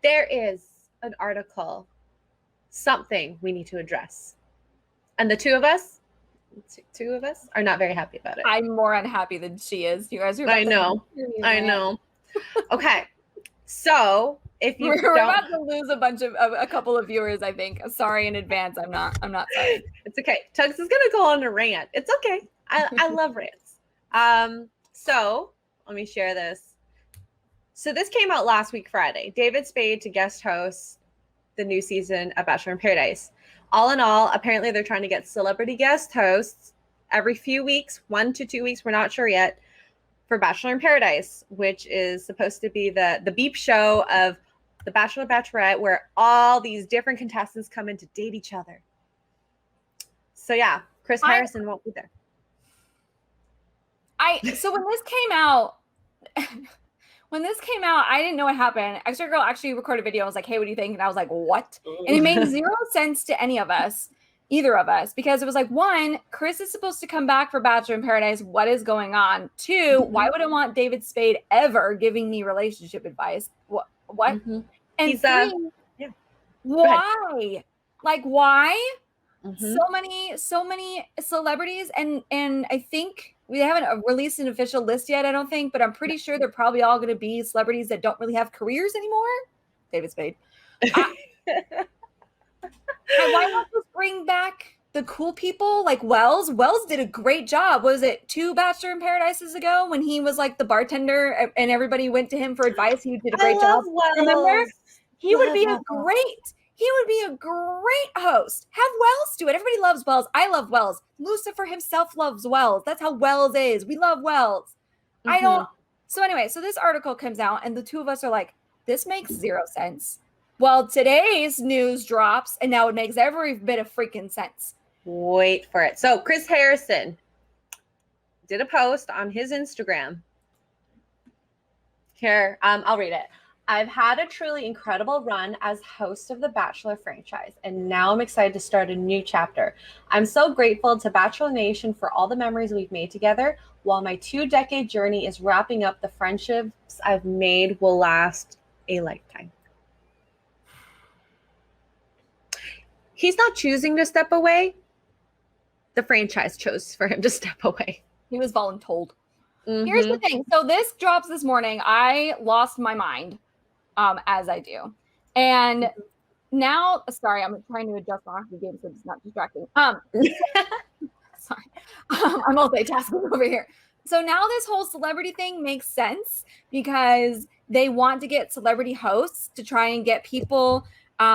there is an article, something we need to address. And the two of us are not very happy about it. I'm more unhappy than she is. You guys are I know. Okay. So if you we're about to lose a couple of viewers, I think. Sorry in advance. I'm not sorry. It's okay. Tuggs is gonna go on a rant. It's okay. I love rants. So let me share this. So this came out last week, Friday. David Spade to guest host the new season of Bachelor in Paradise. All in all, apparently they're trying to get celebrity guest hosts every few weeks, 1 to 2 weeks, we're not sure yet, for Bachelor in Paradise, which is supposed to be the beep show of the Bachelor Bachelorette, where all these different contestants come in to date each other. So yeah, Chris Harrison won't be there. So when this came out, I didn't know what happened. Xray Girl actually recorded a video. I was like, hey, what do you think? And I was like, what? And it made zero sense to either of us, because it was like, one, Chris is supposed to come back for Bachelor in Paradise. What is going on? Two, why would I want David Spade ever giving me relationship advice? What? Mm-hmm. And He's, three, why? Like, why? Mm-hmm. So many celebrities, and I think we haven't released an official list yet, I don't think, but I'm pretty sure they're probably all going to be celebrities that don't really have careers anymore. David Spade. Why not just bring back the cool people like Wells? Wells did a great job. Was it 2 Bachelor in Paradises ago when he was like the bartender and everybody went to him for advice? He did a great job. Wells. Remember? He would be a great host. Have Wells do it. Everybody loves Wells. I love Wells. Lucifer himself loves Wells. That's how Wells is. We love Wells. So anyway, so this article comes out and the two of us are like, this makes zero sense. Well, today's news drops and now it makes every bit of freaking sense. Wait for it. So Chris Harrison did a post on his Instagram. Here, I'll read it. I've had a truly incredible run as host of the Bachelor franchise, and now I'm excited to start a new chapter. I'm so grateful to Bachelor Nation for all the memories we've made together. While my 2-decade journey is wrapping up, the friendships I've made will last a lifetime. He's not choosing to step away. The franchise chose for him to step away. He was voluntold. Mm-hmm. Here's the thing. So this drops this morning. I lost my mind, as I do. And now, sorry, I'm trying to adjust my hockey game so it's not distracting. Sorry. I'm multitasking over here. So now this whole celebrity thing makes sense because they want to get celebrity hosts to try and get people.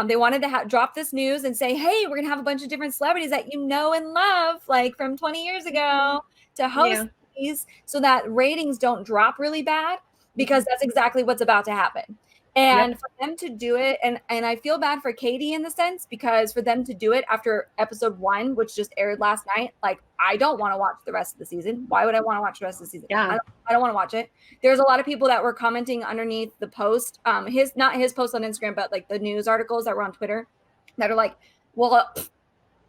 They wanted to drop this news and say, hey, we're going to have a bunch of different celebrities that you know and love, like from 20 years ago, to host these so that ratings don't drop really bad, because that's exactly what's about to happen. And for them to do it, and I feel bad for Katie in the sense, because for them to do it after episode 1, which just aired last night, like, I don't want to watch the rest of the season. Why would I want to watch the rest of the season? Yeah. I don't want to watch it. There's a lot of people that were commenting underneath the post, not his post on Instagram, but like the news articles that were on Twitter that are like, well,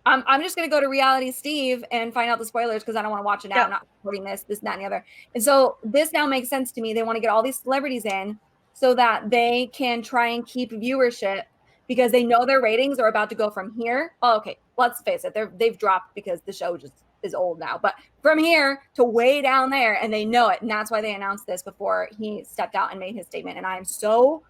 I'm just going to go to Reality Steve and find out the spoilers because I don't want to watch it now. I'm not supporting this, that, and the other. And so this now makes sense to me. They want to get all these celebrities in so that they can try and keep viewership, because they know their ratings are about to go from here. Oh, okay, let's face it. They've dropped because the show just is old now. But from here to way down there, and they know it. And that's why they announced this before he stepped out and made his statement. And I'm so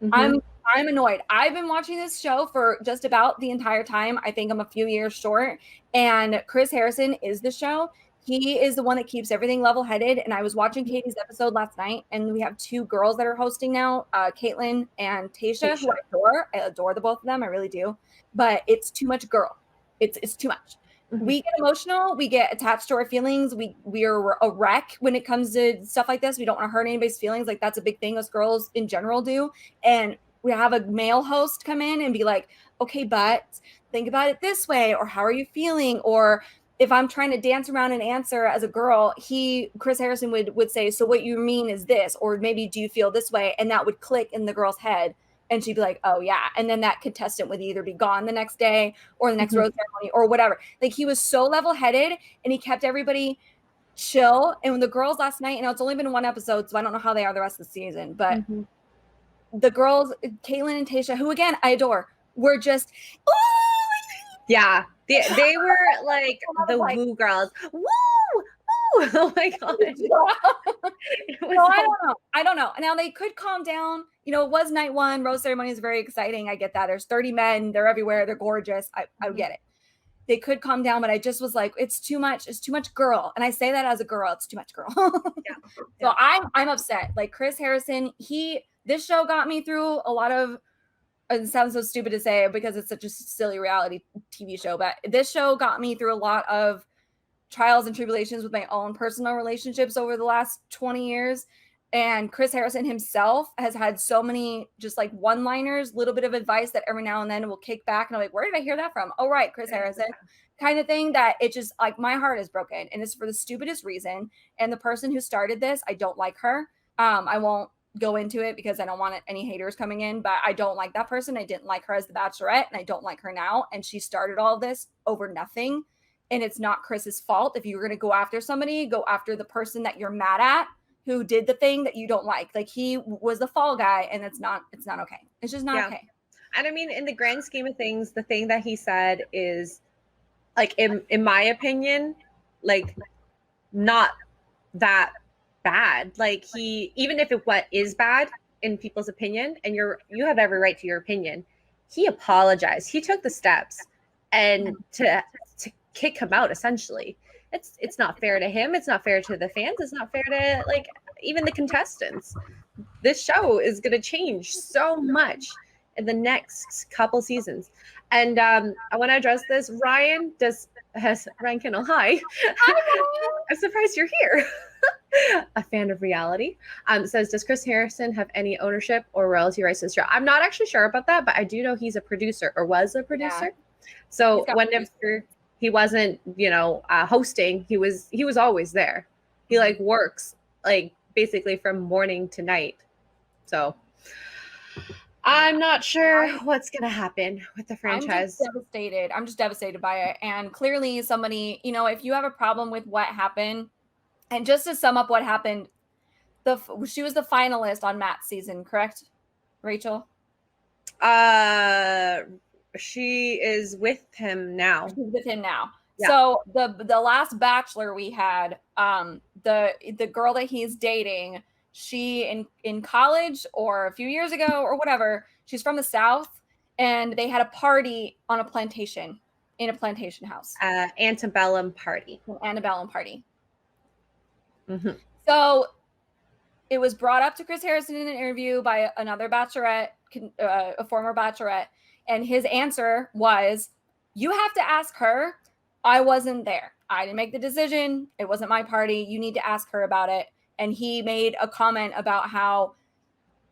I'm annoyed. I've been watching this show for just about the entire time. I think I'm a few years short. And Chris Harrison is the show. He is the one that keeps everything level-headed. And I was watching Katie's episode last night, and we have 2 girls that are hosting now, Caitlin and Tayshia, who I adore. I adore the both of them. I really do. But it's too much girl. It's too much. We get emotional. We get attached to our feelings. We are a wreck when it comes to stuff like this. We don't want to hurt anybody's feelings. Like, that's a big thing us girls in general do. And we have a male host come in and be like, okay, but think about it this way, or how are you feeling? Or if I'm trying to dance around an answer as a girl, Chris Harrison would say, so what you mean is this, or maybe do you feel this way? And that would click in the girl's head. And she'd be like, oh, yeah. And then that contestant would either be gone the next day or the next rose ceremony or whatever. Like, he was so level-headed, and he kept everybody chill. And when the girls last night, it's only been 1 episode, so I don't know how they are the rest of the season, but the girls, Caitlin and Tasha, who again I adore, were just, oh, yeah, they were like the like, woo girls. Woo! Woo! Oh my god. No, I don't know. Now they could calm down. You know, it was night one. Rose ceremony is very exciting. I get that. There's 30 men. They're everywhere. They're gorgeous. I get it. They could calm down, but I just was like, it's too much. It's too much girl. And I say that as a girl. It's too much girl. So I'm upset. Like Chris Harrison, this show got me through a lot of, it sounds so stupid to say because it's such a silly reality TV show, but this show got me through a lot of trials and tribulations with my own personal relationships over the last 20 years. And Chris Harrison himself has had so many just like one-liners, little bit of advice that every now and then will kick back. And I'm like, where did I hear that from? Oh, right, Chris Harrison kind of thing, that it just like my heart is broken. And it's for the stupidest reason. And the person who started this, I don't like her. I won't go into it because I don't want any haters coming in, but I don't like that person. I didn't like her as the Bachelorette and I don't like her now. And she started all of this over nothing. And it's not Chris's fault. If you're going to go after somebody, go after the person that you're mad at who did the thing that you don't like. Like he was the fall guy and it's not okay. It's just not okay. And I mean, in the grand scheme of things, the thing that he said is like, in my opinion, like not that bad. Like even if what is bad in people's opinion, and you have every right to your opinion, he apologized. He took the steps and to kick him out, essentially. It's not fair to him. It's not fair to the fans. It's not fair to like even the contestants. This show is going to change so much in the next couple seasons. And I want to address this. Ryan Kendall. Hi. I'm surprised you're here. A fan of reality. Says, does Chris Harrison have any ownership or royalty rights to this show? I'm not actually sure about that, but I do know he's a producer or was a producer. Yeah. So whenever he wasn't, hosting, he was always there. He like works like basically from morning to night. So I'm not sure what's going to happen with the franchise. I'm just devastated by it. And clearly somebody, if you have a problem with what happened, and just to sum up what happened, she was the finalist on Matt's season, correct, Rachel? She is with him now. She's with him now. Yeah. So the last Bachelor we had, the girl that he's dating, she in college or a few years ago or whatever, she's from the South, and they had a party on a plantation, in a plantation house. Antebellum party. An antebellum party. Mm-hmm. So it was brought up to Chris Harrison in an interview by another Bachelorette, a former Bachelorette, and his answer was, you have to ask her. I wasn't there. I didn't make the decision. It wasn't my party. You need to ask her about it. And he made a comment about how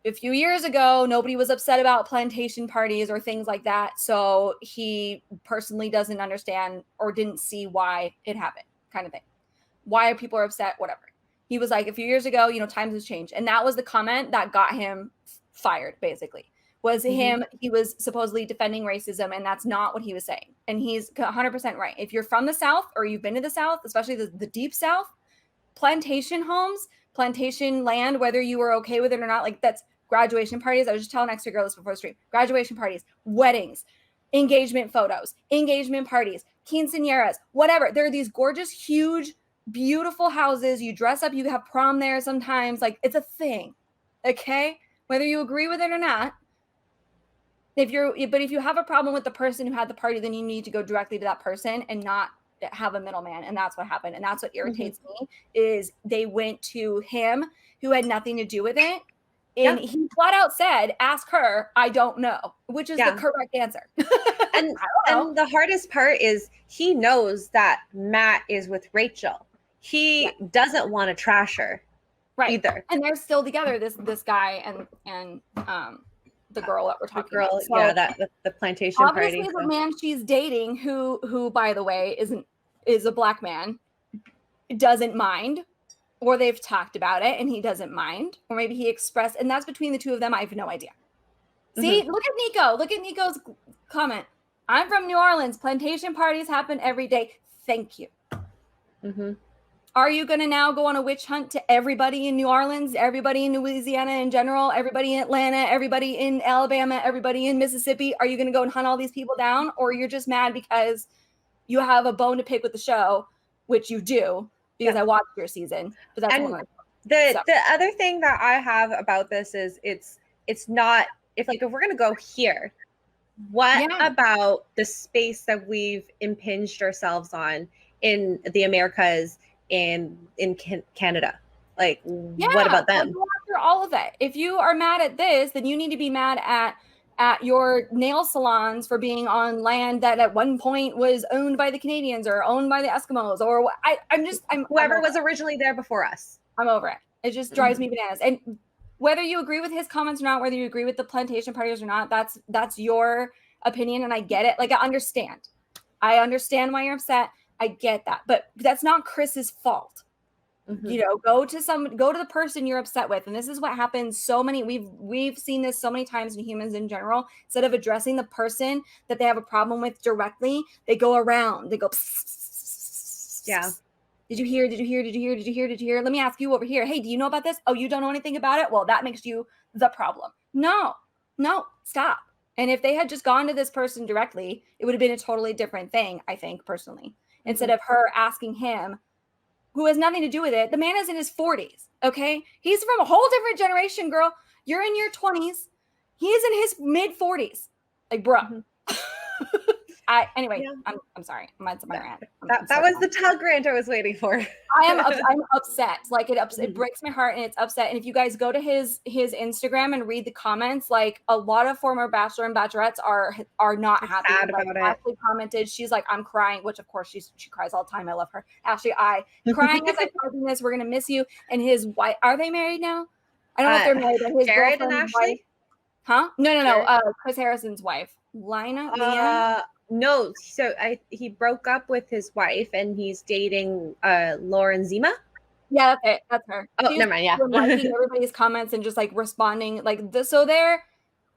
a few years ago, nobody was upset about plantation parties or things like that. So he personally doesn't understand or didn't see why it happened, kind of thing. Why people are upset, whatever. He was like, a few years ago, times has changed. And that was the comment that got him fired, basically. Was him, he was supposedly defending racism, and that's not what he was saying. And he's 100% right. If you're from the South or you've been to the South, especially the deep South, plantation homes, plantation land, whether you were okay with it or not, like that's graduation parties. I was just telling Xray Girl this before the stream. Graduation parties, weddings, engagement photos, engagement parties, quinceañeras, whatever. There are these gorgeous, huge, beautiful houses. You dress up, you have prom there sometimes. Like it's a thing, okay? Whether you agree with it or not. If you have a problem with the person who had the party, then you need to go directly to that person and not have a middleman. And that's what happened. And that's what irritates me is they went to him who had nothing to do with it. And he flat out said, ask her, I don't know, which is the correct answer. and the hardest part is he knows that Matt is with Rachel. He doesn't want to trash her either. And they're still together, this guy and the girl that we're talking about. So, the plantation obviously party. The man she's dating, who by the way is a black man, doesn't mind, or they've talked about it and he doesn't mind, or maybe he expressed, and that's between the two of them. I have no idea. See, look at Nico. Look at Nico's comment. I'm from New Orleans. Plantation parties happen every day. Thank you. Are you going to now go on a witch hunt to everybody in New Orleans, everybody in Louisiana in general, everybody in Atlanta, everybody in Alabama, everybody in Mississippi? Are you going to go and hunt all these people down? Or you're just mad because you have a bone to pick with the show, which you do, because I watched your season. But that's and the other thing that I have about this is it's not, if we're going to go here, what about the space that we've impinged ourselves on in the Americas and in Canada? What about them? Go after all of that. If you are mad at this, then you need to be mad at your nail salons for being on land that at one point was owned by the Canadians or owned by the Eskimos, or I'm whoever was originally there before us. I'm over it. It just drives me bananas. And whether you agree with his comments or not, whether you agree with the plantation parties or not, that's your opinion, and I get it. I understand. I understand why you're upset. I get that, but that's not Chris's fault. Go to the person you're upset with, and this is what happens. We've seen this so many times in humans in general. Instead of addressing the person that they have a problem with directly, they go around. They go, yeah. Did you hear? Did you hear? Did you hear? Did you hear? Did you hear? Let me ask you over here. Hey, do you know about this? Oh, you don't know anything about it? Well, that makes you the problem. No, stop. And if they had just gone to this person directly, it would have been a totally different thing, I think, personally. Instead of her asking him, who has nothing to do with it. The man is in his 40s, okay? He's from a whole different generation, girl. You're in your 20s. He's in his mid-40s. Bruh. Anyway, I'm sorry. I'm on my rant. That was the Tug rant I was waiting for. I'm upset. It breaks my heart, and it's upset. And if you guys go to his Instagram and read the comments, a lot of former Bachelor and Bachelorettes are not happy about it. Ashley commented, she's like, I'm crying, which of course she cries all the time. I love her. Ashley, crying as I'm posting this. We're gonna miss you. And his wife, are they married now? I don't know if they're married, but his Jared and Ashley? Wife, huh? No. Chris Harrison's wife, Leanne. No, so he broke up with his wife and he's dating Lauren Zima. Yeah, that's it. That's her. Oh, never mind. Yeah, liking everybody's comments and just responding this. So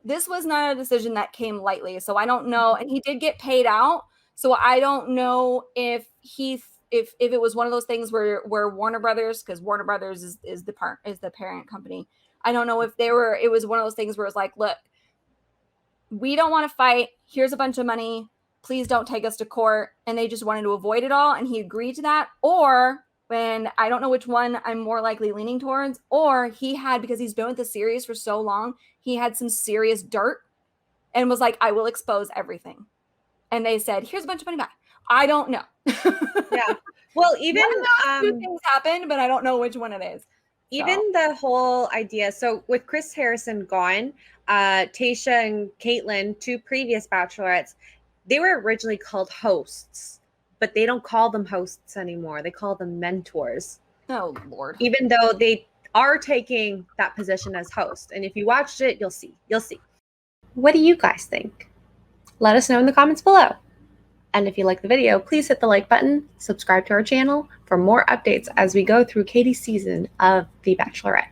this was not a decision that came lightly. So I don't know, and he did get paid out. So I don't know if it was one of those things where Warner Brothers, because Warner Brothers is the parent company. I don't know if it was one of those things where it's like, look, we don't want to fight. Here's a bunch of money. Please don't take us to court. And they just wanted to avoid it all. And he agreed to that. Or when I don't know which one I'm more likely leaning towards, or he had, because he's been with the series for so long, he had some serious dirt and was like, I will expose everything. And they said, here's a bunch of money back. I don't know. Yeah. Well, even two things happened, but I don't know which one it is. Even the whole idea. So with Chris Harrison gone, Tayshia and Caitlyn, two previous bachelorettes, they were originally called hosts, but they don't call them hosts anymore. They call them mentors. Oh, Lord. Even though they are taking that position as host. And if you watched it, you'll see. What do you guys think? Let us know in the comments below. And if you like the video, please hit the like button, subscribe to our channel for more updates as we go through Katie's season of The Bachelorette.